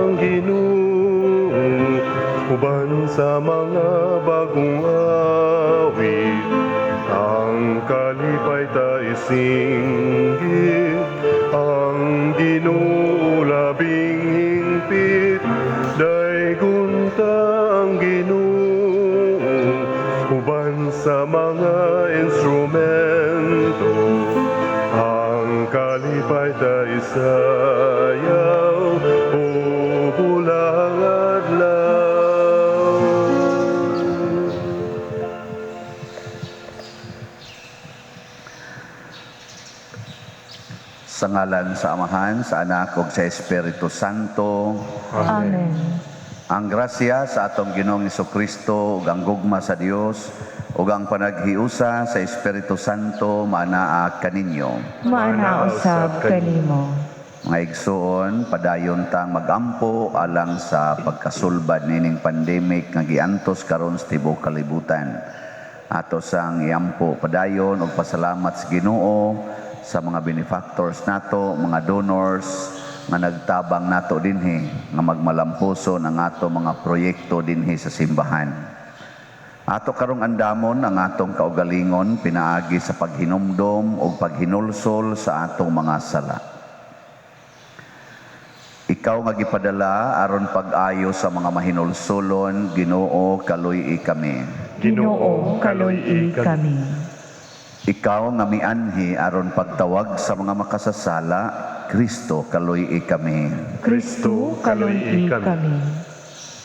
ang Ginoo, uban sa mga bagong awit, ang kalipay ta isinggit, ang Ginoo labing hingpit, daygon ta ang Ginoo, uban sa mga instrumento, ang kalipay ta isayaw, o bulang adlaw. Sa ngalan sa Amahan, sa Anak, ug sa Espiritu Santo. Amen. Ang grasya sa atong Ginoong Jesucristo ug ang gugma sa Dios ug ang panaghiusa sa Espiritu Santo maanaa kaninyo. Maana usab kanimo. Mga igsoon, padayon tang magampo alang sa pagkasulbad nining pandemic nga giantos karon sa tibuok kalibutan. Ato sang iampo padayon ug pasalamat sa Ginoo sa mga benefactors nato, mga donors nga nagtabang nato dinhi nga magmalampuson ang ato mga proyekto dinhi sa simbahan. Ato karong andamon ang atong kaugalingon pinaagi sa paghinumdom ug paghinulsol sa atong mga sala. Ikaw nga gipadala aron pag-ayo sa mga mahinulsolon, Ginoo kaluy-i kami. Ginoo, kaluy-i kami. Ikaw nga mianhi aron pagtawag sa mga makasasala, Kristo kaluy-i kami. Kristo, kaluy-i kami.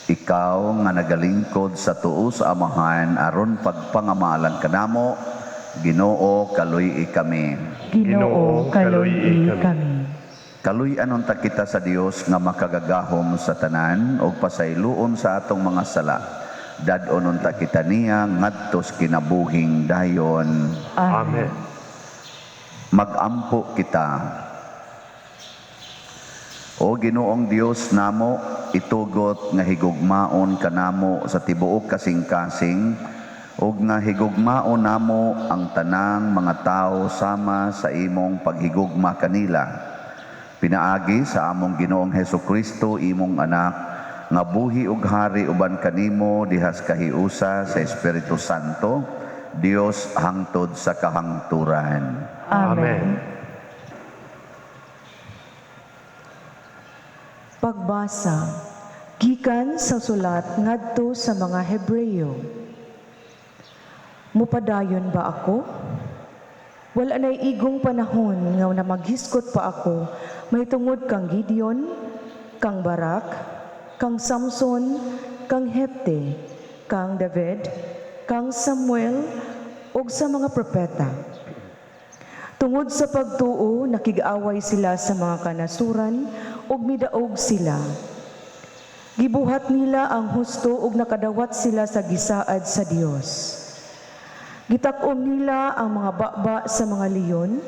Ikaw nga nagalingkod sa tuo sa Amahan aron pagpangamalan kanamo, Ginoo kaluy-i kami. Ginoo, kaluy-i kami. Kaluy-anon ta kita sa Dios nga makagagahom sa tanan ug pasayloon sa atong mga sala. Dad-onon ta kita niya ngadtos kinabuhing dayon. Amen. Magampo kita. O Ginoong Dios namo, itugot nga higugmaon kanamo sa tibuok kasing-kasing, ug nga higugmaon namo ang tanang mga tao sama sa imong paghigugma kanila. Pinaagi sa among Ginoong Hesukristo, imong anak, nga buhi ug hari uban kanimo dihas kahiusa sa Espiritu Santo, Dios hangtod sa kahangturan. Amen. Pagbasa gikan sa sulat ngadto sa mga Hebreyo. Mupadayon ba ako? Wala na'y igong panahon nga na maghiskot pa ako may tungod kang Gideon, kang Barak, kang Samson, kang Hepte, kang David, kang Samuel, ug sa mga propeta. Tungod sa pagtuo, nakig-away sila sa mga kanasuran ug midaog sila. Gibuhat nila ang husto ug nakadawat sila sa gisaad sa Dios. Gitak-om nila ang mga baba sa mga leyon,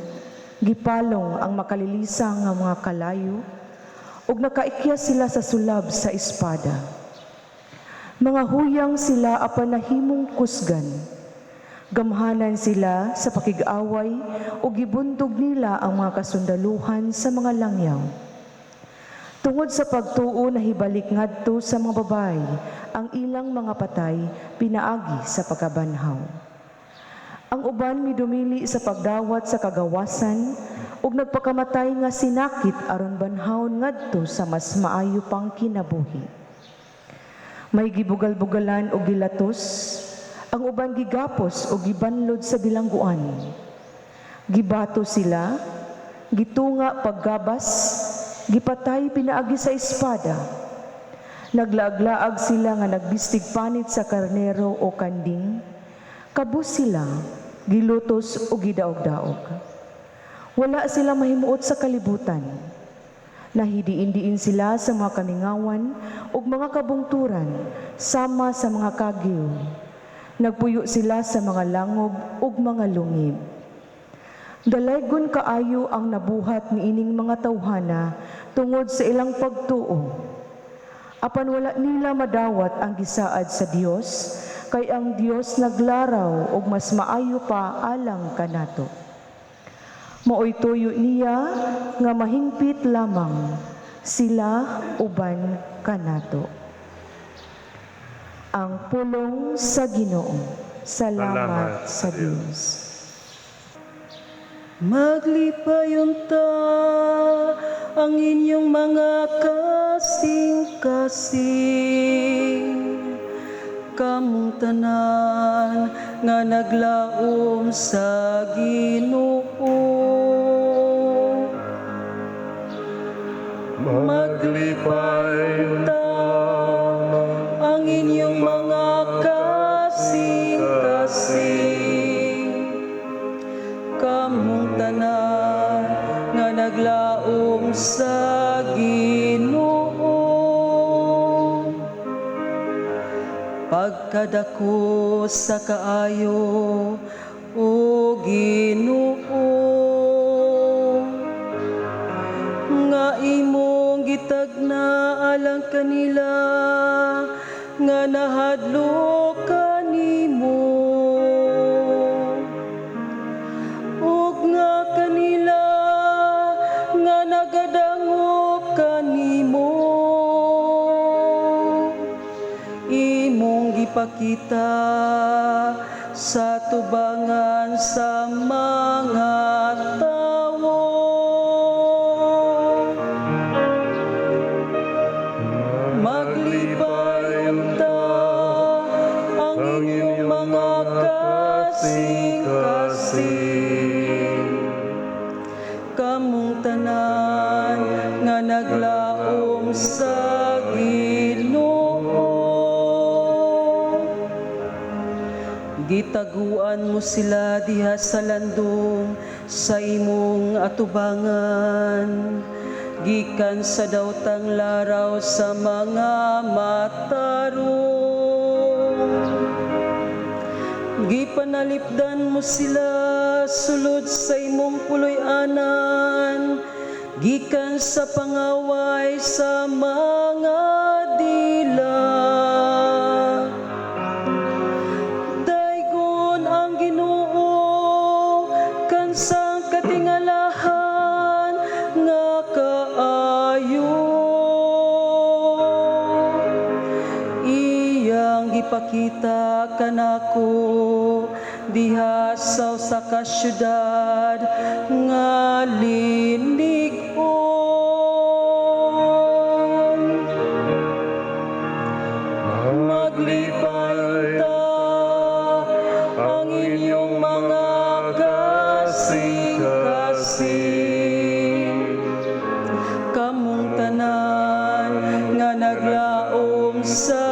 gipalong ang makalilisang nga mga kalayo, ug nakaikya sila sa sulab sa espada. Mga huyang sila apan nahimong kusgan. Gamhanan sila sa pakig-away ug gibundog nila ang mga kasundaluhan sa mga langyaw. Tungod sa pagtuo na hibalik ngadto sa mga babay, ang ilang mga patay pinaagi sa pagkabanhaw. Ang uban midumili sa pagdawat sa kagawasan ug nagpakamatay nga sinakit aron banhawon ngadto sa mas maayo pang kinabuhi. May gibugal-bugalan o gilatos, ang uban gigapos o gibanlod sa bilangguan. Gibato sila, gitunga paggabas, gipatay pinaagi sa espada. Naglaag-laag sila nga nagbistig panit sa karnero o kanding. Kabus sila, gilutos o gidaog-daog. Wala sila mahimuot sa kalibutan. Nahidiin-diin sila sa mga kamingawan ug mga kabungturan sama sa mga kagiw. Nagpuyo sila sa mga langob ug mga lungib. Dalaygon kaayo ang nabuhat niining mga tawhana tungod sa ilang pagtuo. Apan wala nila madawat ang gisaad sa Dios, kay ang Dios naglaraw ug mas maayo pa alang kanato. Maoy tuyo niya nga mahingpit lamang sila uban kanato. Ang pulong sa Ginoo. Salamat sa Dios. Maglipayon ta ang inyong mga kasing-kasing, kamong tanan nga naglaom sa Ginoo. Maglipay ta ang inyong mga kasing-kasing, kamong tanan nga naglaom sa Ginoo. Pagkadako sa kaayo, o Ginoo, nga imong gitagna alang kanila nga nahadlok kanimo, ug nga kanila nga nagadangop kanimo, imong gipakita sa tubangan sa mga tawo. Maglipayon ta ang inyong mga kasing-kasing, kamong tanan nga naglaom sa Ginoo. Gitaguan mo sila diha sa landong sa imong atubangan, gikan sa dawtang laraw sa mga matarong. Gipanalipdan mo sila sulod sa imong puloy-anan, gikan sa pangaway sa mga dila. Daygon ang Ginoo kansang katingalahan nga kaayo. Iyang gipakita kanako diha sa usa ka syudad nga linig-on. Maglipay ta ang inyong mga kasing-kasing, kamong tanan nga naglaom sa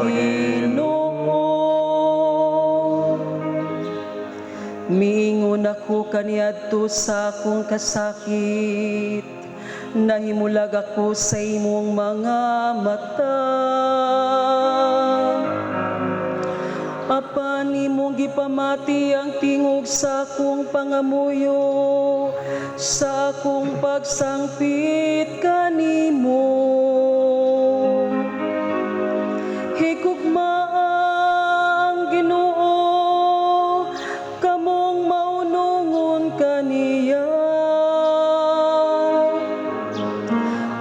Ginoo. Miingon ako kaniadto sa akong kasakit, nahimulag ako sa imong mga mata. Apan imong gipamati ang tingog sa akong pangamuyo, sa akong pagsangpit kanimo. Higugma ang Ginoo, kamong maunungon kaniya.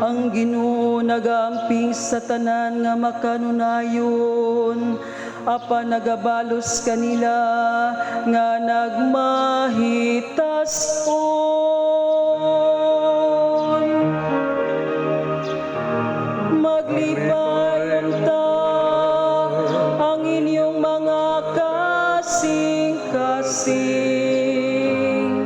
Ang Ginoo nagaamping sa tanan nga makanunayon, apan nagabalos kanila nga nagmahitason. Maglipayon ta ang inyong mga kasing-kasing,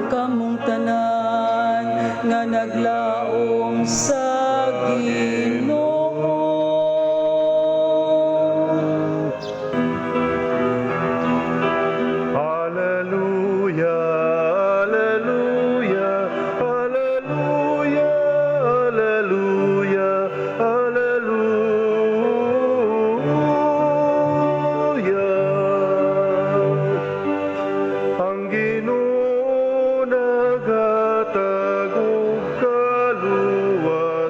kamong tanan nga naglaom sa Ginoo. Hallelujah, hallelujah, hallelujah, hallelujah, hallelujah. Ang Ginoo nagatag og kaluwagan.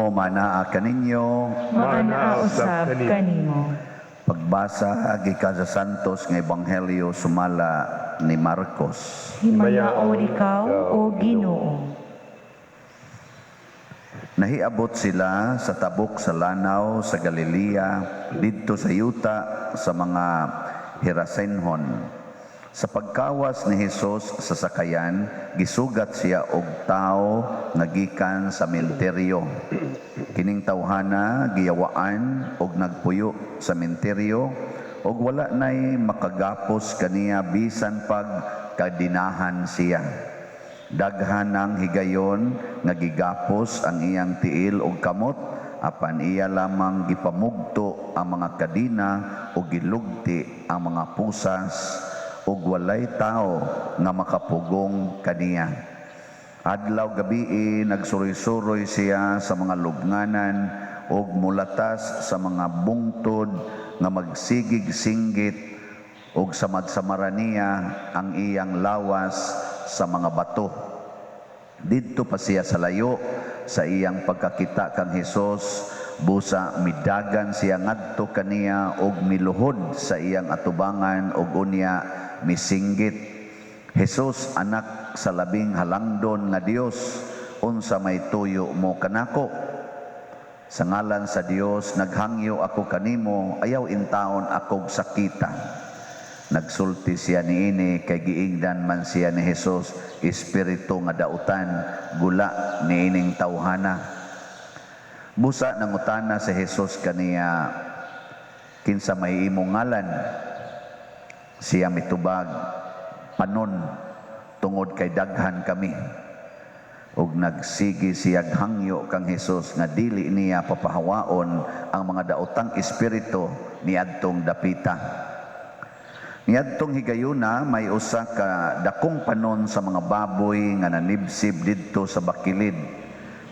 Ginoo manaa kaninyo. Maanaa usab kanimo. Pagbasa gikan sa Santos nga Ebanghelyo sumala ni Marcos. Himayaon ikaw o Ginoo. Nahiabot sila sa tabok sa lanaw sa Galilea didto sa yuta sa mga Hirasenhon. Sa pagkawas ni Hesus sa sakayan, gisugat siya og tao nga gikan sa menteryo. Kining tawhana giyawaan og nagpuyo sa menteryo og wala nay makagapos kaniya bisan pag kadinahan siya. Daghan ang higayon nga gigapos ang iyang tiil og kamot apan iya lamang gipamugto ang mga kadina o gilugti ang mga pusas ug walay tao nga makapugong kaniya. Adlaw gabii nagsuroy-suroy siya sa mga lubnganan ug mulatas sa mga bungtod nga magsigig-singgit ug samad-samara niya ang iyang lawas sa mga bato. Didto pa siya sa layo sa iyang pagkakita kang Hesus, busa midagan siya ngadto kaniya ug miluhod sa iyang atubangan ug unya misinggit. Hesus, anak sa labing halangdon nga Dios, unsa may tuyo mo kanako? Sa ngalan sa Dios naghangyo ako kanimo, ayaw intawon akog sakita. Nagsulti siya niini kay giingdan man siya ni Hesus, espiritu nga dautan, gula niining tawhana. Busa nangutana si Hesus kaniya, kinsa may imong ngalan? Siya mitubag, panon, tungod kay daghan kami. Ug nagsigi siyag hangyo kang Hesus nga dili niya papahawaon ang mga daotang espiritu niadtong dapita. Niadtong higayuna may usa ka dakong panon sa mga baboy nga nanibsib didto sa bakilid.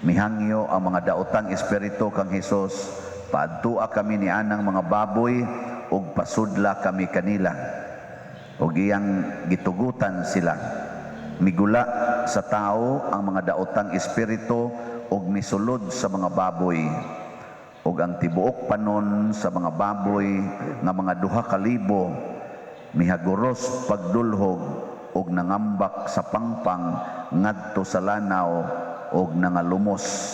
Mihangyo ang mga daotang espiritu kang Hesus, paadtua kami ni anang mga baboy ug pasudla kami kanila. Ug iyang gitugutan sila. Migula sa tao ang mga daotang espiritu ug misulod sa mga baboy. Ug ang tibuok panon sa mga baboy nga mga 2,000 mihaguros pagdulhog ug nangambak sa pangpang ngadto sa lanaw ug nangalumos.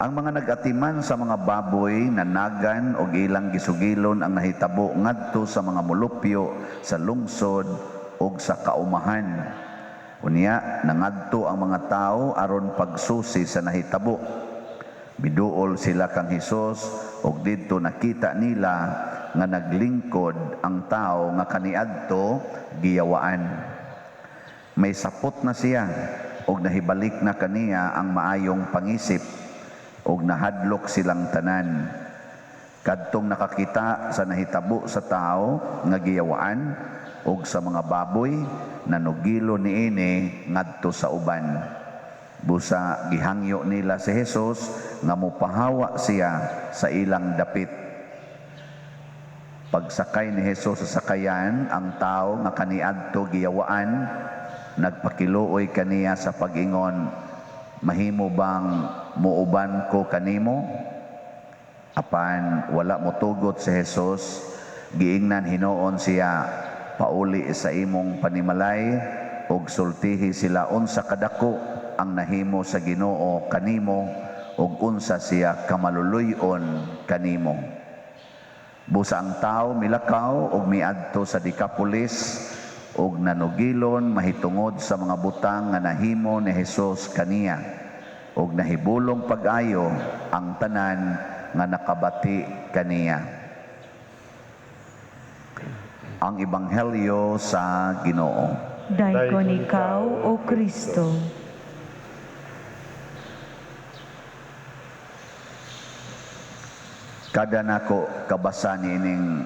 Ang mga nagatiman sa mga baboy nanagan og ilang gisugilon ang nahitabo ngadto sa mga molupyo sa lungsod ug sa kaumahan. Unya nangadto ang mga tao aron pagsusi sa nahitabo. Biduol sila kang Hesus ug didto nakita nila nga naglingkod ang tao nga kaniadto giyawaan. May sapot na siya ug nahibalik na kaniya ang maayong pangisip ug nahadlok silang tanan. Kadtong nakakita sa nahitabo sa tao nga giyawaan ug sa mga baboy, nanugilo niini ngadto sa uban. Busa gihangyo nila si Hesus nga mopahawa siya sa ilang dapit. Pagsakay ni Hesus sa sakayan, ang tao nga kaniadto giyawaan, nagpakiluoy kaniya sa pag-ingon, mahimo bang muuban ko kanimo? Apan wala motugot si Hesus, giingnan hinuon siya, pauli sa imong panimalay, ug sultihi sila unsa kadako ang nahimo sa Ginoo kanimo, ug unsa siya kamaluluy-on kanimo. Busa ang tao milakaw ug miadto sa Decapolis ug nanugilon mahitungod sa mga butang nga nahimo ni Hesus kaniya ug nahibulong pag-ayo ang tanan nga nakabati kaniya. Ang Ebanghelyo sa Ginoo. Daykon ikaw o Kristo. Kada nako kabasa niining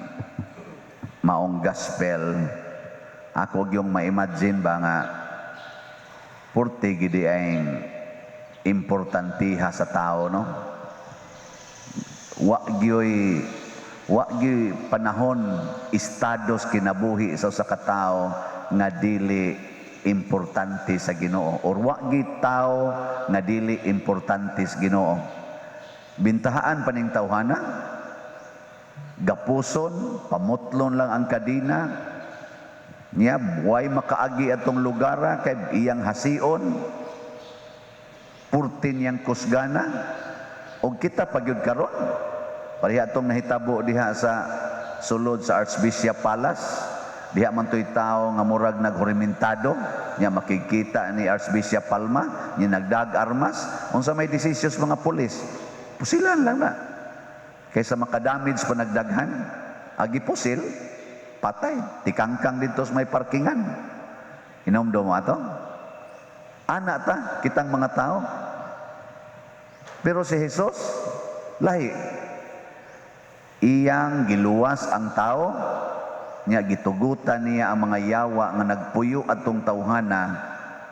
maong gospel, ako yung ma-imagine ba nga purti gidi ay importantiha sa tao, no? Wa gyoy panahon estados kinabuhi sa katao nga dili importante sa Ginoo or wa gyud tao nga dili importante sa Ginoo. Bintahaan pa ning tawhana, gapuson, pamutlon lang ang kadina, niya buhay makaagi atong lugara kay iyang hasion, purtin yang kusgana, o kita pagyud karon, pareha atong nahitabo diha sa sulod sa Archbishop Palace, diha man to'y tao nga murag naghurimentado, niya makikita ni Archbishop Palma, niya nagdag armas, unsa may decisions mga pulis, pusilan lang na. Kaysa makadamage pa nagdaghan, agi pusil, patay, tikangkang dito sa may parkingan. Inomdo mo ato? Ana ta, kitang mga tao. Pero si Jesus, lahi. Iyang giluwas ang tao, niya gitugutan niya ang mga yawa nga nagpuyo atong tawhana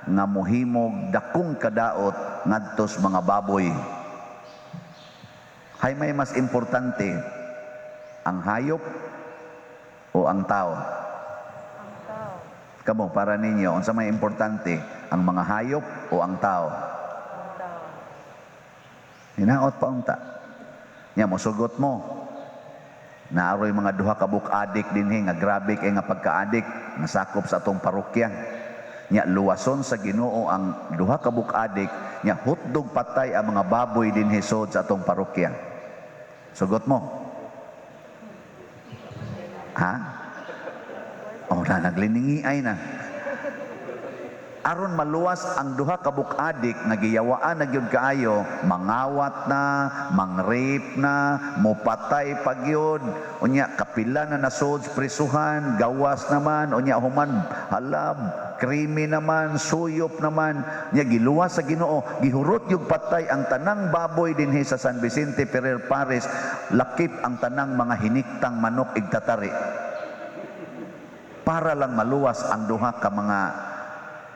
nga mohimog dakong kadaot ngadtos mga baboy. Hay may mas importante, ang hayop o ang tao? Kamo para ninyo, unsa may importante, ang mga hayop o ang tao? Hinaot pa unta. Nya mosugot mo. Naaroy mga duha ka buk-adik dinhi nga grabe kay nga pagka-adik nasakop sa atong parokya. Nya luwason sa Ginoo ang duha ka buk-adik, nya hutdog patay ang mga baboy dinhi sod sa atong parokya. Sugot mo. Ha? Oh, na nagliningiay na. Aron maluwas ang duha ka buk-adik nga giyawaan na gyud kaayo, mangawat na, mangrape na, mopatay pagyud, unya kapila na nasod prisuhan, gawas naman, unya human halab, krimi naman, suyop naman, nya giluwas sa Ginoo, gihurot yung patay ang tanang baboy dinhi sa San Vicente Ferrer Paris, lakip ang tanang mga hiniktang manok igtatari. Para lang maluwas ang duha ka mga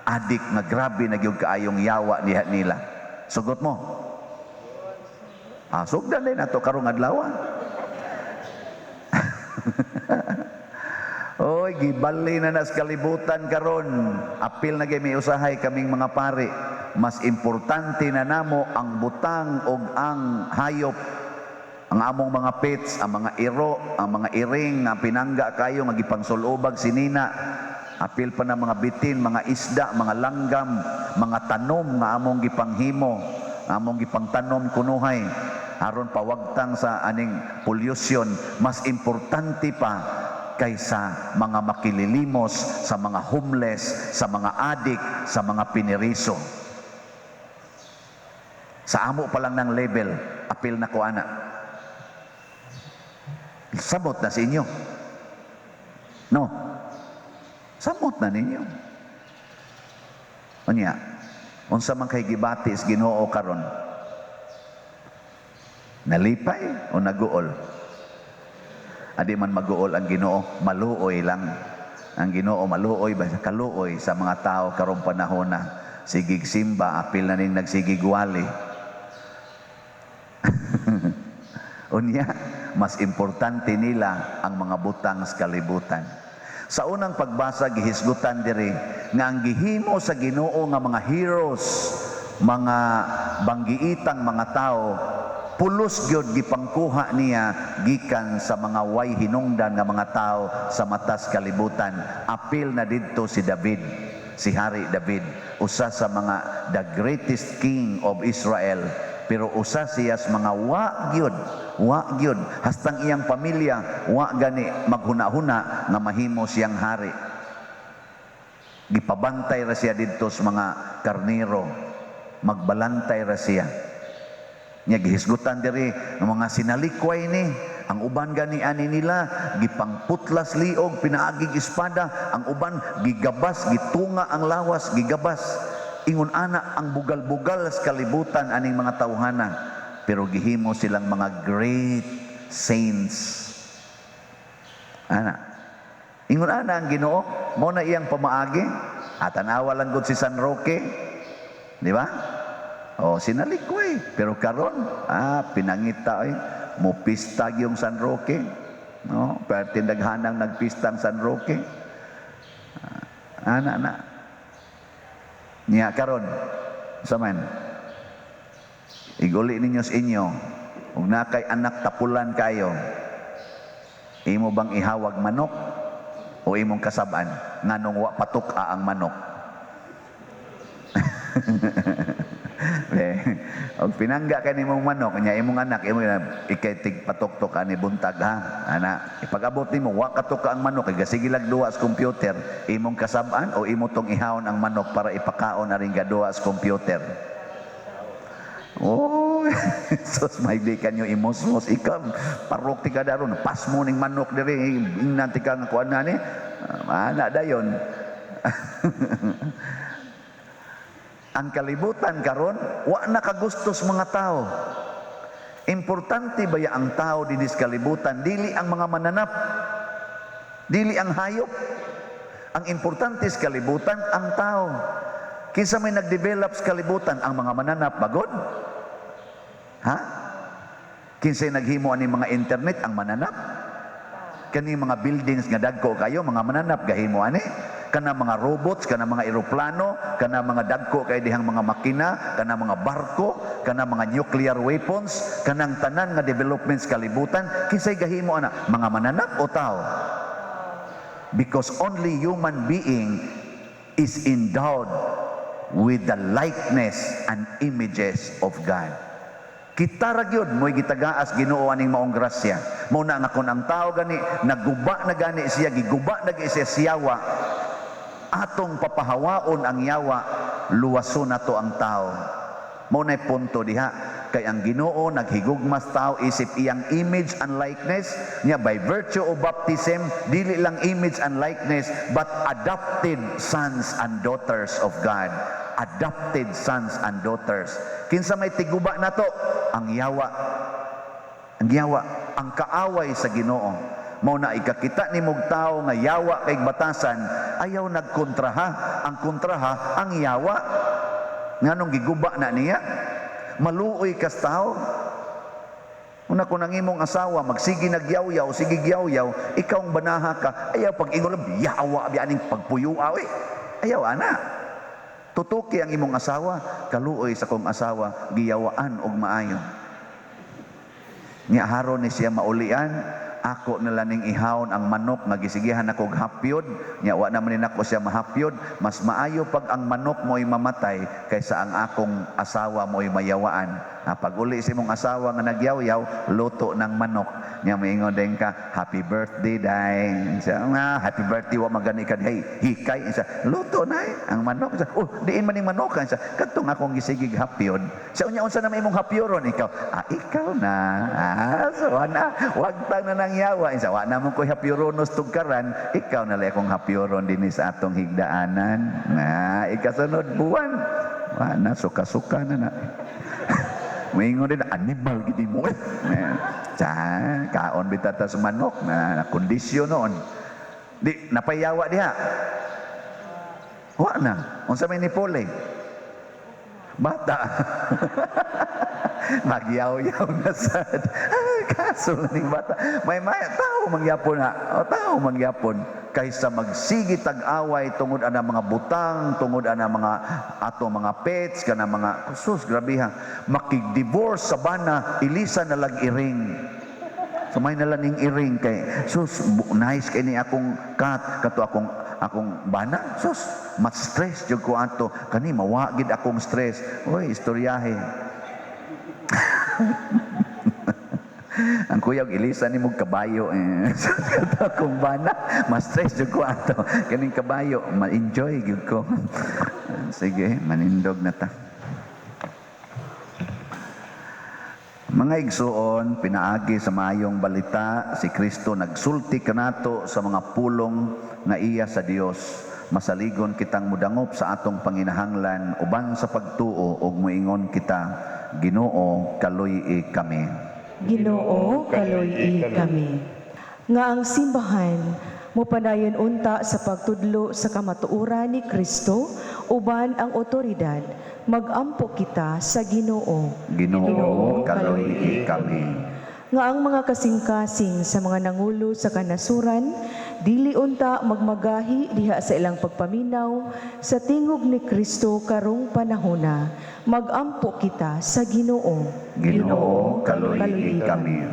adik nga grabe na gyud kaayong yawa niya nila. Sugot mo. Sugdan din ato karong adlaw. Oy, gibali na nas kalibutan karon. Apil na gyud may usahay kaming mga pari. Mas importante na namo ang butang ug ang hayop. Ang among mga pets, ang mga iro, ang mga iring nga pinangga kayo nga gipangsulubag sinina. Apil pa na mga bitin, mga isda, mga langgam, mga tanom nga among gipanghimo, among gipangtanom kunuhay, aron pawagtang sa aning pollution, mas importante pa kaysa mga makililimos, sa mga homeless, sa mga adik, sa mga piniriso. Sa amo pa lang ng level, apil na ko ana. Sabot na sa inyo. No? Samot na ninyo. Unya, unsa man kay gibatis Ginoo karon? Nalipay o naguol? Adi man maguol ang Ginoo, maluoy lang. Ang Ginoo maluoy ba kaluoy sa mga tao karong panahon na sigig simba, apil na ning nagsigig wali. Unya, mas importante nila ang mga butang sa kalibutan. Sa unang pagbasa gihisgutan diri nga ang gihimo sa Ginoo nga mga heroes, mga banggiitang mga tao, pulos gyud gipangkuha niya gikan sa mga way hinungdan nga mga tao sa matas kalibutan. Apil na didto si David, si Hari David, usa sa mga the greatest king of Israel. Pero usa siya sa mga wa gyud hastang iyang pamilya wa gani maghuna-huna nga mahimo siyang hari. Gipabantay ra siya didto sa mga karnero, magbalantay ra siya. Nya gihisgutan diri ng mga sinalikway ni, ang uban gani ani nila gipangputlas liog, pinaagig espada, ang uban gigabas, gitunga ang lawas, gigabas. Ingon ana ang bugal-bugal sa kalibutan aning mga tawhana, pero gihimo silang mga great saints. Ana, ingon ana ang Ginoo, mo na iyang pamaagi, at tanawa lang gud si San Roque, di ba? O sinalikway, pero karon pinangita mo pista yung San Roque, no? Pero tindaghanang nagpista ang San Roque. Ana niya karon sa man iguli ninyo sa inyo Ug na kay anak tapulan kayo, imo bang ihawag manok o imong kasab-an nganong wa patuk-a ang manok? Og pinangga kay nimong manok nya imong anak imo ikay tig patok-tok ani buntag ha ana ipag-abot nimo wa katuka ang manok kay gasigilag duwa sa computer imong kasab-an o imo tong ihawon ang manok para ipakaon aring gaduwa sa computer. Oh, sus may di kanyo imos-mos ikaw parok ti kadaron pas mo ning manok diri ingnan ti ka nga kuan na ni ana dayon. Ang kalibutan karon wa na kagustos mga tao. Importante ba ya ang tao dinhi sa kalibutan, dili ang mga mananap, dili ang hayop. Ang importante sa kalibutan ang tao. Kinsa may nagdevelop sa kalibutan, ang mga mananap bagod? Ha? Kinsay naghimo ani mga internet, ang mananap? Kani mga buildings nga dagko kayo, mga mananap gahimo ani? Kana mga robots, kana mga eroplano, kana mga dagko kay dihang mga makina, kana mga barko, kana mga nuclear weapons, kanang tanan nga developments kalibutan, kinsay gahimo ana? Mga mananap o tao? Because only human being is endowed with the likeness and images of God. Kita ra gyud mo'y gitagaas Ginoo aning maong grasya. Mao na nga kun ang tao gani naguba na gani siya, giguba na siya siyawa, atong papahawaon ang yawa, luwason nato ang tao. Mao nay punto diha kay ang Ginoo naghigugmas tao isip iyang image and likeness niya by virtue of baptism, dili lang image and likeness but adopted sons and daughters of God. Adopted sons and daughters. Kinsa may tiguba nato? Ang yawa. Ang yawa, ang kaaway sa Ginoo. Mao na ikakita ni mong tao nga yawa kay batasan, ayaw nagkontraha. Ang kontraha ang yawa. Nganong giguba na niya? Maluoy kas tao. Una ko nang imong asawa magsigi nagyaw-yaw, sige gyaw-yaw, ikaw ang banaha ka. Ayaw pag ingolab yawa bianing pagpuyuaw eh. Ayaw ana. Tutuki ang imong asawa, kaluoy sa kong asawa, giyawaan og maayo. Nya haron ni siya maulian, ako na laning ihawon ang manok nga gisigihan ako hapyod, nya wa naman ni nako siya mahapyod, mas maayo pag ang manok mo'y mamatay kaysa ang akong asawa mo'y mayawaan. Pag uli si mong asawa nga nagyaw-yaw, luto ng manok. Nya moingon din ka, happy birthday day. Siya, happy birthday wa magani ka, hey, hikay. Siya, luto na ang manok. Siya, diin man ning manokan. Siya, kadtong akong gisigig hapyod. Siya, unya unsa na may imong hapyoron? Ikaw, ikaw na. So na, wag tang na nang yawa. Siya, wa namon ko hapyoronos tugkaran. Ikaw na lang akong hapyoron din sa atong higdaanan. Ikasunod buwan. Wa na, suka-suka na na. Moingon din, animal gidi mo. Kaon bitata sa manok na kondisyon noon. Di, napayawa diha. Wa na. Unsa may nipole? Bata. Magyaw-yaw na sad. Kaso ning bata. May tao mangyapon na. Tao mangyapon. Kaysa magsigi tag-away tungod ana mga butang, tungod ana mga ato mga pets, kana mga sus grabe ha. Makig-divorce sa bana, ilisa na lag iring. So may nalaning iring kay sus nice kay ni akong cat kato akong bana. Sus mas stress jud ko ato kani mawagid akong stress. Oy istoryahe. Ang kuya ilisa ni mong kabayo kung bana mas stress jud ko ato kaning kabayo ma-enjoy gyud ko. Sige manindog na ta. Mga igsuon, pinaagi sa maayong balita, si Kristo nagsulti kanato sa mga pulong nga iya sa Dios. Masaligon kitang mudangop sa atong panginahanglan uban sa pagtuo ug moingon kita, Ginoo kaluy kami. Ginoo, kaluy kami. Nga ang simbahan, mupadayon unta sa pagtudlo sa kamatuoran ni Kristo, uban ang otoridad, magampo kita sa Ginoo. Ginoo, kaluy kami. Nga ang mga kasing-kasing sa mga nangulo sa kanasuran, dili unta magmagahi diha sa ilang pagpaminaw sa tingog ni Kristo karong panahona. Magampo kita sa Ginoo. Ginoo, kaluhi kami.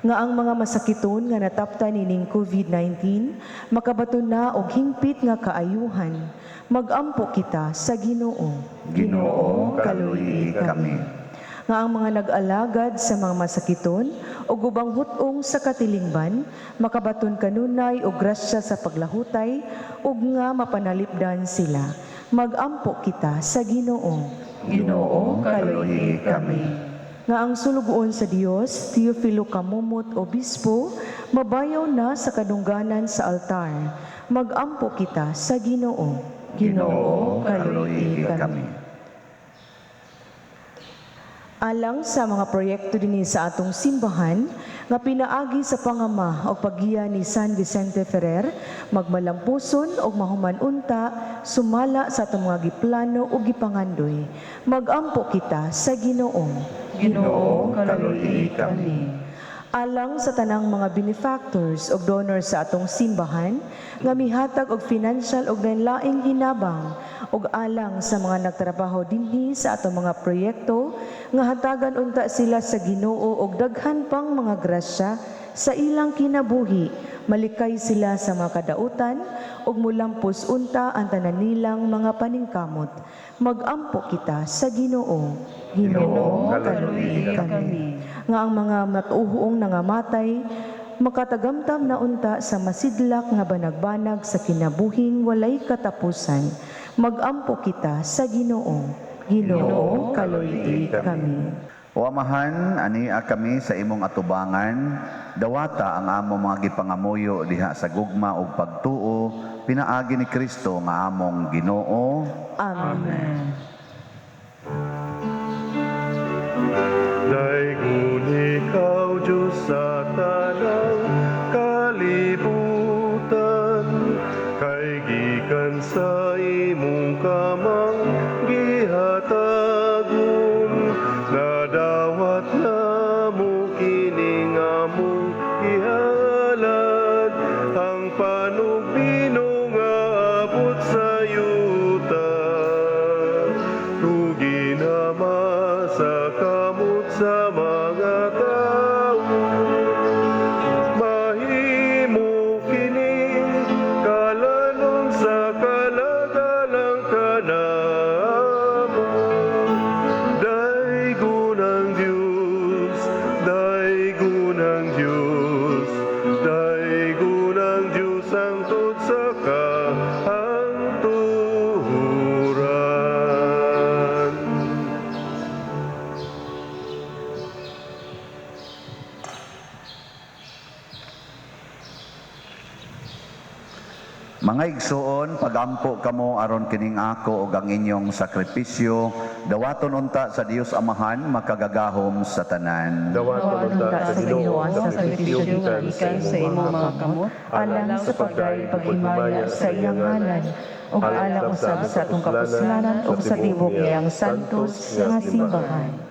Nga ang mga masakiton nga nataptan nining COVID-19 makabaton na og hingpit nga kaayuhan. Magampo kita sa Ginoo. Ginoo, kaluhi kami. Nga ang mga nag-alagad sa mga masakiton o gubang hutong sa katilingban, makabaton kanunay o grasya sa paglahutay, ug nga mapanalipdan sila. Magampo kita sa Ginoo. Ginoo, kaluhi kami. Nga ang sulugoon sa Dios, Teofilo Kamumot, Obispo, mabayaw na sa kadungganan sa altar. Magampo kita sa Ginoo. Ginoo, kaluhi kami. Alang sa mga proyekto dinhi sa atong simbahan nga pinaagi sa pangama o paggiya ni San Vicente Ferrer, magmalampuson og mahuman unta sumala sa atong mga giplano ug gipangandoy. Magampo kita sa Ginoo. Ginoo, kaluhi kami. Alang sa tanang mga benefactors o donors sa atong simbahan nga mihatag og financial og laing hinabang ug alang sa mga nagtrabaho dinhi sa atong mga proyekto nga hatagan unta sila sa Ginoo og daghan pang mga grasya sa ilang kinabuhi, malikay sila sa mga kadautan ug mulampos unta ang tanan nilang mga paningkamot. Magampo kita sa Ginoo. Ginoo, kaluhi kami. Nga ang mga matuhuong nangamatay makatagamtam na unta sa masidlak nga banagbanag sa kinabuhing walay katapusan. Magampo kita sa Ginoo. Ginoo, kaluhi kami. O Amahan, ania kami sa imong atubangan, dawata ang among mga gipangamuyo diha sa gugma ug pagtuo, pinaagi ni Kristo nga among Ginoo. Amen. Daigon ikaw, Diyos sa tanang kalibutan, kay gikan sa imong kamang gihatagon, nadawat na mo kining among ihalad, ang panugbino nga abot sa yuta, tugi naman sa kamot sa mga tao. Mahimo kining kalanon sa kalagalang kanamo. Daigon ang Diyos, daigon ang Diyos, daigon ang Diyos ang tod sa kahangturan. Mga igsoon, pagampo kamo aron kining ako ug ang inyong sakripisyo, dawaton unta sa Dios Amahan makagagahom sa tanan. Dawaton unta sa Ginoo ang sakripisyo nga ikan sa imong mga kamot, Alang sa pagdahil-paghimaya sa iyang ngalan, o alang usab sa atong kapuslanan o sa tibok niyang santos nga simbahan.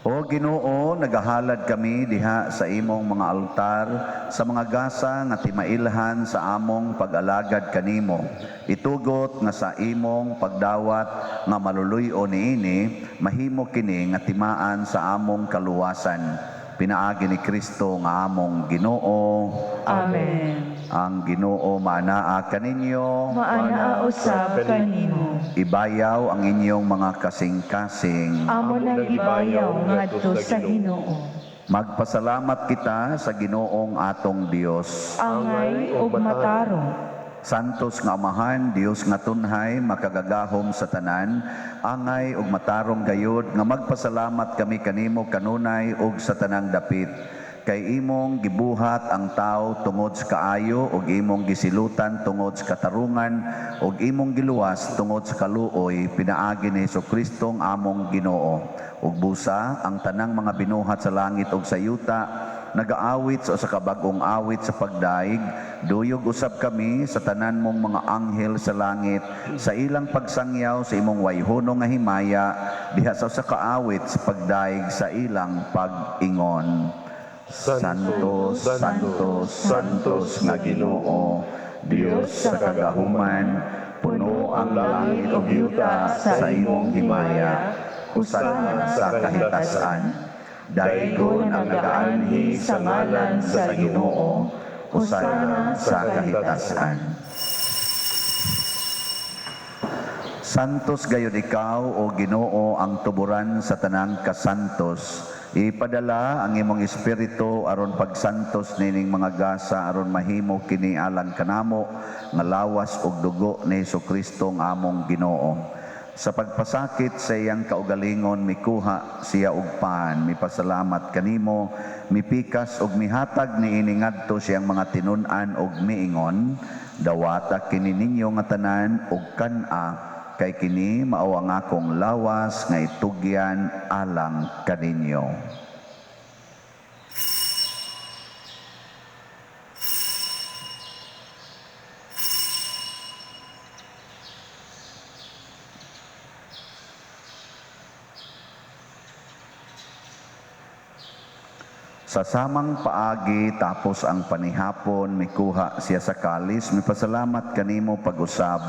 O Ginoo, nagahalad kami diha sa imong mga altar sa mga gasa nga timailhan sa among pag-alagad kanimo. Itugot nga sa imong pagdawat nga maluluyo niini, mahimo kini nga timaan sa among kaluwasan. Pinaagi ni Kristo nga among Ginoo. Amen. Ang Ginoo maanaa kaninyo. Maanaa usab kanimo. Ibayaw ang inyong mga kasing-kasing. Amo nang gibayaw ngadto sa Ginoo. Magpasalamat kita sa Ginoong atong Dios. Angay ug matarong. Santos nga Amahan, Dios nga tunhay, makagagahom sa tanan, angay ug matarong gayud nga magpasalamat kami kanimo kanunay ug sa tanang dapit. Kay imong gibuhat ang tao tungod sa kaayo ug imong gisilutan tungod sa katarungan ug imong giluwas tungod sa kaluoy, pinaagi ni Hesukristo ang among Ginoo. Ug busa ang tanang mga binuhat sa langit ug sa yuta, nagaawit sa kabag-ong awit sa pagdaig, duyog usab kami sa tanan mong mga anghel sa langit, sa ilang pagsangyaw sa imong wayhono nga himaya, diha sa kaawit sa pagdaig sa ilang pag-ingon. Santos, Santos, Santos nga Ginoo, Dios sa kagahuman, puno ang langit ug yuta sa imong himaya, husana sa kahitasan. Daigon ang nagaanhi sa ngalan sa Ginoo, husana sa kahitasan. Santos gayud ikaw o Ginoo ang tuburan sa tanang kasantos. Ipadala ang imong espiritu aron pagsantos nining mga gasa aron mahimo kini alang kanamo nga lawas ug dugo ni Hesukristo nga among Ginoo. Sa pagpasakit sa iyang kaugalingon mikuha siya og pan, mipasalamat kanimo, mipikas ug mihatag niini ngadto siyang mga tinun-an ug miingon, dawata kini ninyo nga tanan ug kan-a kay kini mao ang akong lawas nga itugyan alang kaninyo. Sa samang paagi tapos ang panihapon mikuha siya sa kalis, mipasalamat kanimo pag-usab,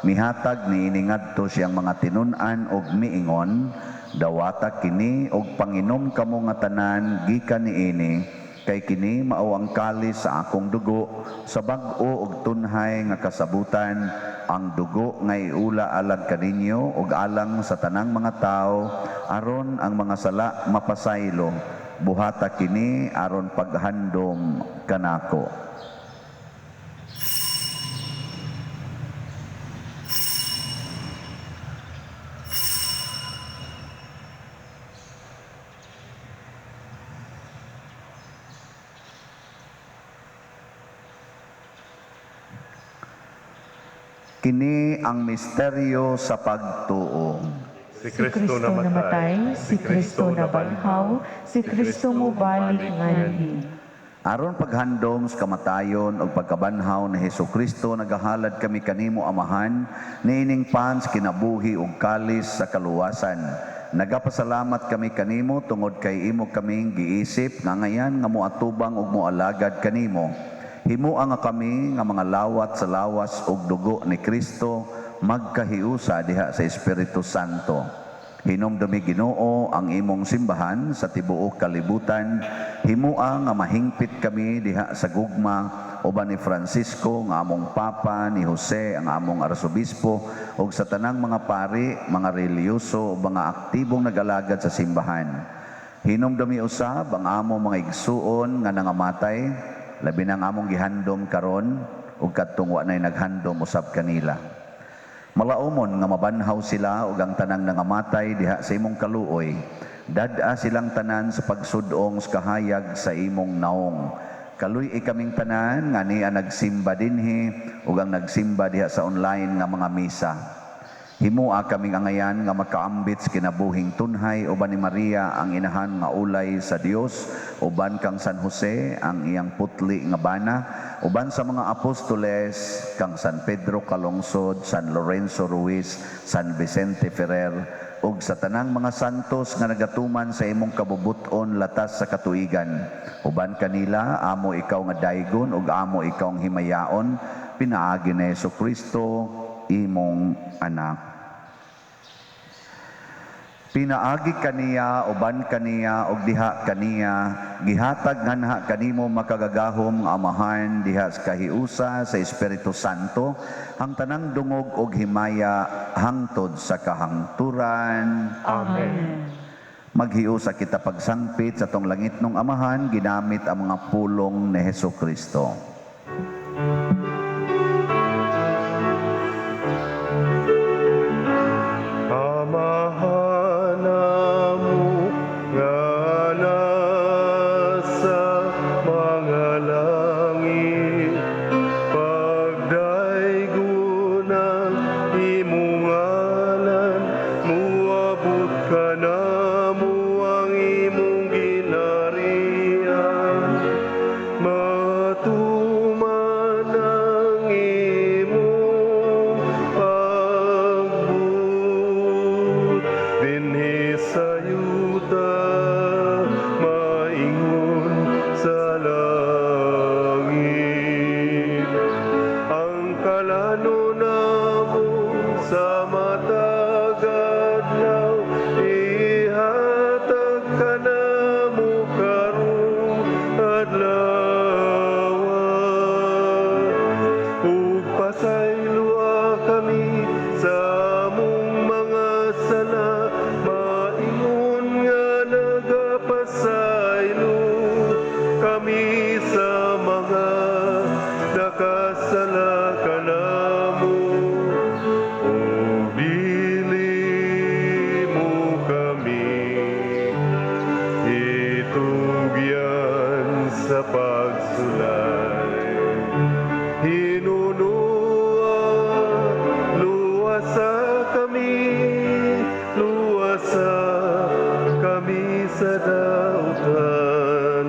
mihatag niini ngadto siyang mga tinun-an ug miingon, dawata kini ug panginom kamo nga tanan gikan niini, kay kini mao ang kalis sa akong dugo, sa bag-o ug tunhay nga kasabutan, ang dugo nga iula alang kaninyo ug alang sa tanang mga tao, aron ang mga sala mapasaylo. Buhata kini aron paghandom kanako. Kini ang misteryo sa pagtuo. Si Si Kristo namatay, si Kristo nabanhaw, si Kristo mubalik nganhi. Aron paghandom sa kamatayon o pagkabanhaw ni Hesukristo, nagahalad kami kanimo amahan, niining pan sa kinabuhi ug kalis sa kaluwasan. Nagapasalamat kami kanimo tungod kay imo kaming giisip nga ngayan nga moatubang ug moalagad kanimo. Himuang nga kami nga mga lawat sa lawas ug dugo ni Kristo magkahiusa diha sa Espiritu Santo. Hinumdumi Ginoo ang imong simbahan sa tibuok kalibutan. Himua nga mahingpit kami diha sa gugma uban ni Francisco nga among Papa, ni Jose ang among Arsobispo ug sa tanang mga pari, mga reliyoso ug mga aktibong nag-alagad sa simbahan. Hinumdumi usab ang among mga igsuon nga nangamatay, labi na ang among gihandom karon ug kadtong wa nay naghandom usab kanila. Malaumon nga mabanhaw sila ug ang tanang nangamatay diha sa imong kaluoy. Dad-a silang tanan sa pagsudong sa kahayag sa imong naong. Kaluy kaming tanan nga niya nagsimba dinhi ug ang nagsimba diha sa online nga mga misa. Himua kaming angayan nga makaambit sa kinabuhing tunhay uban ni Maria ang inahan nga ulay sa Dios, uban kang San Jose ang iyang putli nga bana, uban sa mga apostoles kang San Pedro Calungsod, San Lorenzo Ruiz, San Vicente Ferrer ug sa tanang mga santos nga nagatuman sa imong kabubuton latas sa katuigan. Uban kanila amo ikaw nga daygon ug amo ikaw ang himayaon, pinaagi ni Hesukristo imong anak. Pinaagi kaniya, uban kaniya, ug diha kaniya, gihatag nganha kanimo makagagahom nga amahan diha sa kahiusa sa Espiritu Santo, ang tanang dungog ug himaya hangtod sa kahangturan. Amen. Maghiusa kita pagsangpit sa tong langit nung amahan, ginamit ang mga pulong ni Hesukristo. Matuwa Pasaylua kami sa among mga sala, maingon nga nagapasaylo kami sa mga nakasala kanamo. O bili mo kami, itugyan sa pagsulay. Hinunua, luwasa kami sa dautan.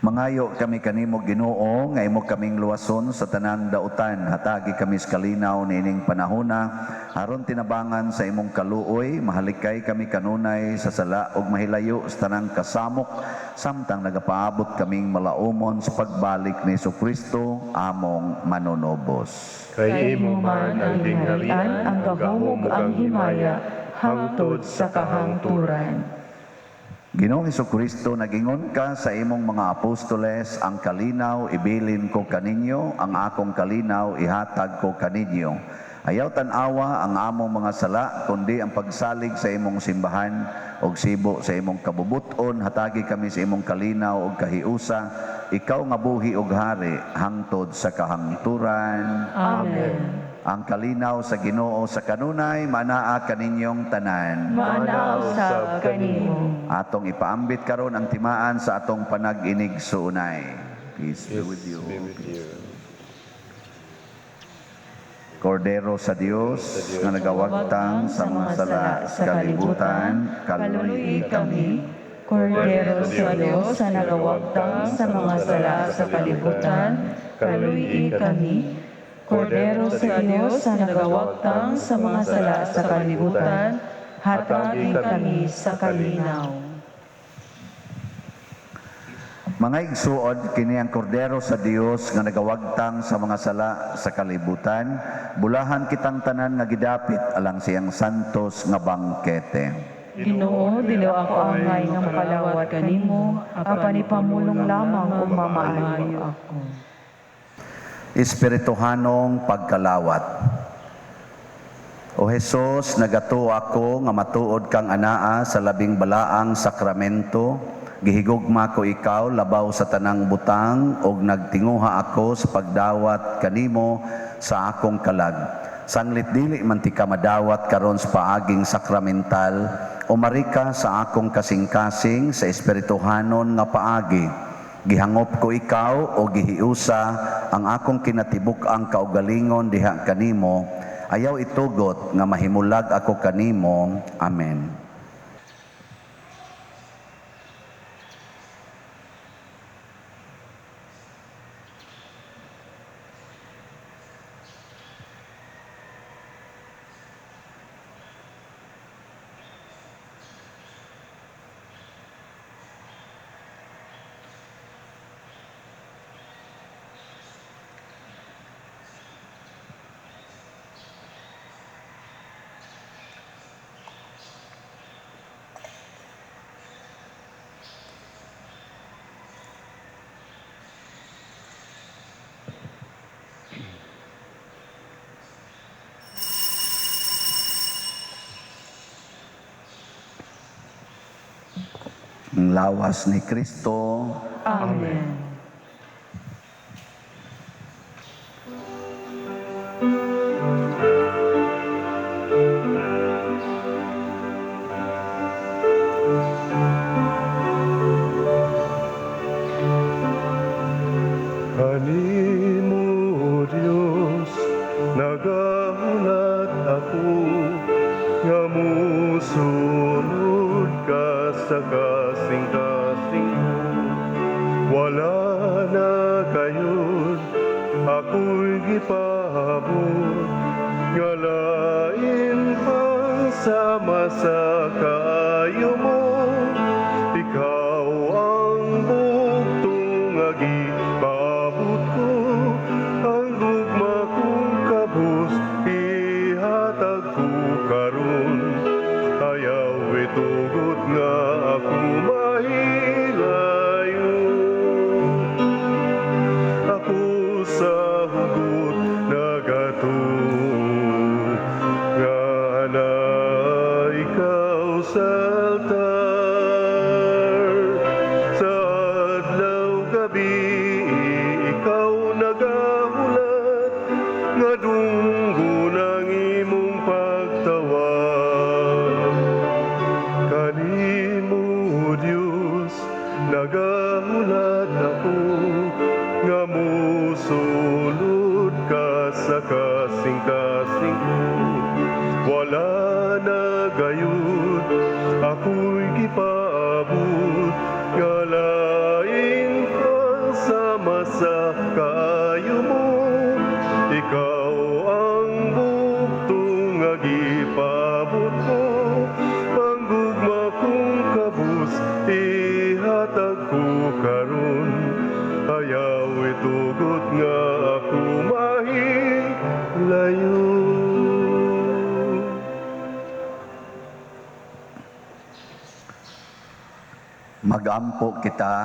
Mangayo kami kanimo Ginoo nga imo kaming luwason sa tanang dautan, hatagi kami sa kalinaw niining panahona aron tinabangan sa imong kaluoy, mahalikay kami kanunay sa sala ug mahilayo sa tanang kasamok samtang nagapaabot kaming malaumon sa pagbalik ni Jesucristo among manunobos. Kay imo man ang tingharian, ang gahom ug ang himaya, hangtod sa kahangturan. Ginoong Jesucristo, nagingon ka sa imong mga apostoles, ang kalinaw ibilin ko kaninyo, ang akong kalinaw ihatag ko kaninyo. Ayaw tanawa ang among mga sala, kundi ang pagsalig sa imong simbahan og sibo sa imong kabubuton, hatagi kami sa imong kalinaw og kahiusa, ikaw nga buhi og hari, hangtod sa kahangturan. Amen. Ang kalinaw sa Ginoo sa kanunay, manaa kaninyong tanan. Maanaw sa kanimo. Atong ipaambit karon ang timaan sa atong panag-inig suunay. Peace be with you. Be with you. Kordero sa Dios, nga nagawagtang sa mga sala sa kalibutan, kaluy kami. Kordero sa Diyos na nagawagtang sa mga sala sa kalibutan, kaluy kami. Kordero sa Diyos na nagawagtang sa mga sala sa kalibutan, hatagi kami sa kalinaw. Mga igsuod, kini ang kordero sa Dios nga nagawagtang sa mga sala sa kalibutan, bulahan kitang tanan nga gidapit alang siyang santos nga bangkete. Ginoo, dili ako angay nga makalawat kanimo, apan ipamulong lamang ug mamaayo ako. Espirituhanong pagkalawat. O Jesus, nagato ako nga matuod kang anaa sa labing balaang sakramento, gihigugma ko ikaw labaw sa tanang butang ug nagtinguha ako sa pagdawat kanimo sa akong kalag. Sanglit dili man ti ka madawat karon sa paaging sakramental, umari ka sa akong kasing-kasing sa espirituhanon nga paagi. Gihangop ko ikaw o gihiusa ang akong kinatibuk ang kaugalingon diha kanimo, ayaw itugot nga mahimulag ako kanimo. Amen. Ang lawas ni Kristo. Amen. Kanimo, Diyos, nagahulat ako, nga musunod ka sa kasing-kasing mo. Wala na kayon, ako'y gipahabot, nga lain pang sama sa kaayo mo. Ikaw ang bugtong nga gipabot ko, ang gugma kong kabus, ihatag ko karon. Ayaw itugot nga ako mahilayo. Ako sa nga dunggo ng imong pagtawag. Kanimo, Diyos, nagahulat ako, nga musulod ka sa kasing-kasing ko. Wala na gayud, ako'y gipaabot, nga laing pagsama sa kaayo mo. Ikaw ang buktong nga gipaabot ko, panggugma kong kabus, ihatag ko karon. Ayaw itugot nga ako mahilayo. Magampo kita.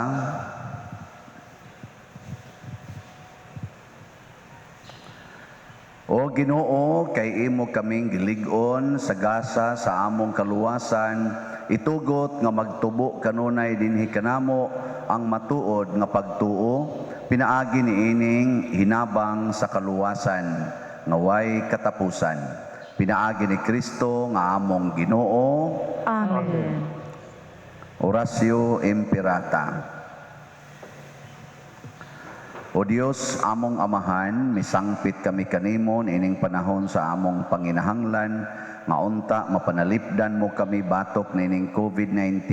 O Ginoo, kay imo kaming gilig-on sa gasa sa among kaluwasan, itugot nga magtubo kanunay dinhi kanamo ang matuod nga pagtuo, pinaagi ni ining hinabang sa kaluwasan nga way katapusan. Pinaagi ni Kristo nga among Ginoo. Amen. Orasyo Imperata. O Dios, among amahan, misangpit kami kanimo ining panahon sa among panginahanglan, nga unta mapanalipdan mo kami batok nining COVID-19,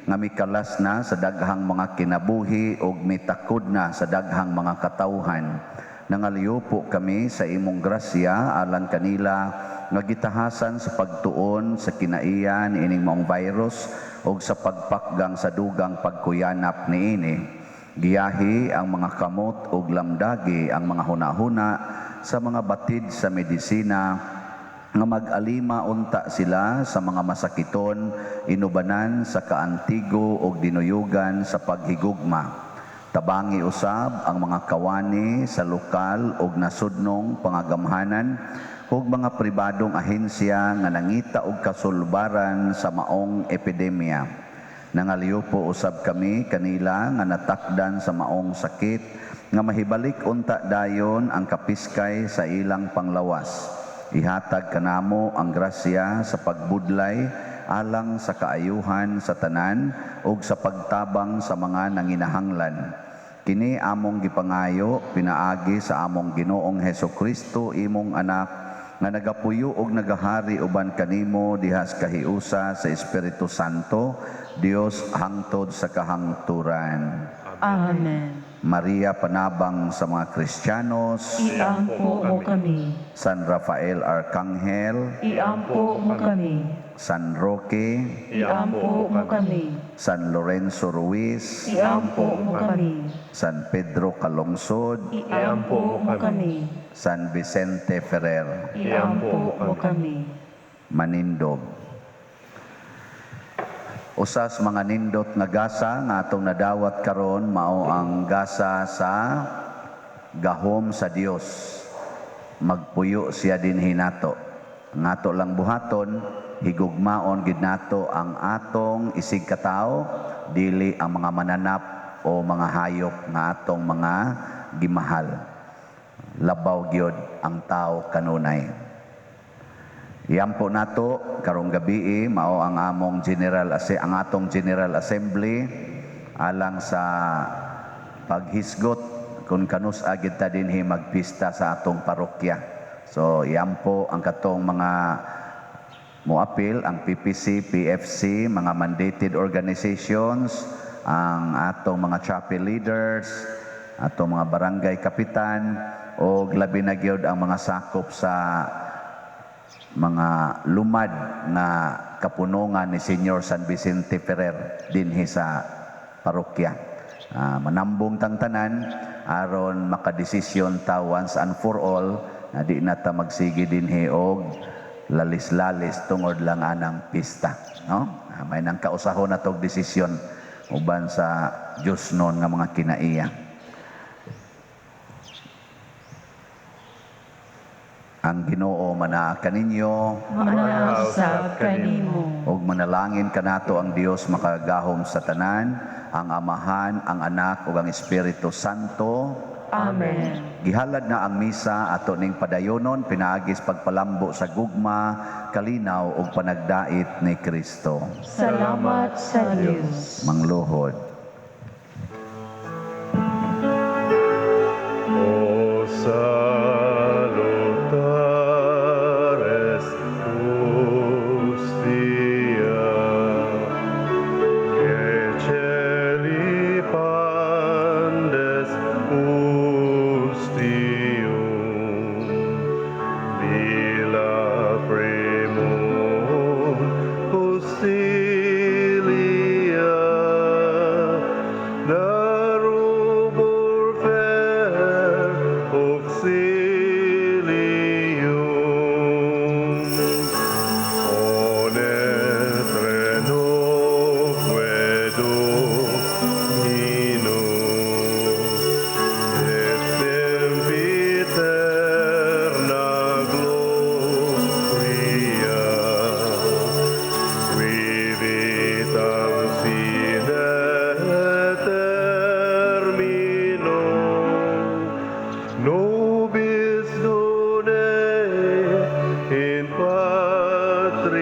nga mikalas na sa daghang mga kinabuhi ug mitakod na sa daghang mga katawhan. Nangaliupo kami sa imong grasya alang kanila nga gitahasan sa pagtuon sa kinaiyan ining maong virus ug sa pagpakgang sa dugang pagkuyanap niini. Giyahi ang mga kamot ug lamdagi ang mga hunahuna sa mga batid sa medisina nga mag-alima unta sila sa mga masakiton, inubanan sa kaantigo ug dinuyugan sa paghigugma. Tabangi usab ang mga kawani sa lokal ug nasudnong pangagamhanan ug mga pribadong ahensya nga nangita og kasulbaran sa maong epidemya. Nangaliupo usab kami kanila nga natakdan sa maong sakit nga mahibalik unta dayon ang kapiskay sa ilang panglawas. Ihatag kanamo ang grasya sa pagbudlay alang sa kaayuhan sa tanan ug sa pagtabang sa mga nanginahanglan. Kini among gipangayo pinaagi sa among Ginoong Hesukristo imong anak nga nagapuyo ug nagahari uban kanimo dihas kahiusa sa Espiritu Santo, Dios hangtod sa kahangturan. Amen. Maria panabang sa mga Kristiyanos, Iampo mo kami. San Rafael Arcangel, Iampo mo kami. San Roque, Iampo mo kami. San Lorenzo Ruiz, Iampo mo kami. San Pedro Calungsod, Iampo mo kami. San Vicente Ferrer, Iampo mo kami. Manindog. Usas mga nindot nga gasa nga atong nadawat karon mao ang gasa sa gahom sa Dios. Magpuyo siya din hinato. Ngato lang buhaton, higugmaon gid nato ang atong isig katao, dili ang mga mananap o mga hayop nga atong mga gimahal. Labaw gyud ang tao kanunay. Iampo nato karong gabi mao ang among ang atong General Assembly alang sa paghisgot kung kanus agid ta dinhi magpista sa atong parokya. So iampo ang katong mga moapil ang PPC, PFC, mga mandated organizations, ang atong mga chapel leaders, atong mga barangay kapitan o labi na gyud ang mga sakop sa mga lumad na kapunungan ni Senior San Vicente Ferrer dinhi sa parokya. Manambong tang tanan aron makadesisyon ta once and for all na di na ta magsigi dinhi og lalis-lalis tungod lang anang pista, no? May nang kausahon na tog desisyon uban sa Dios non nga mga kinaiya. Ang Ginoo manaa kaninyo, Manausab kanimo. ug manalangin kanato ang Dios makagahom sa tanan, ang Amahan, ang Anak ug ang Espiritu Santo. Amen. Gihalad na ang misa ato ning padayonon pinaagis pagpalambo sa gugma, kalinaw ug panagdait ni Kristo. Salamat sa Diyos. Mangluhod. O salutares hostia, que celi pandes ostium, vila primum hostilia, darubor fer auxilium, ones renovedo et sempiterna gloria, qui vitam sine termino, nobis done in patria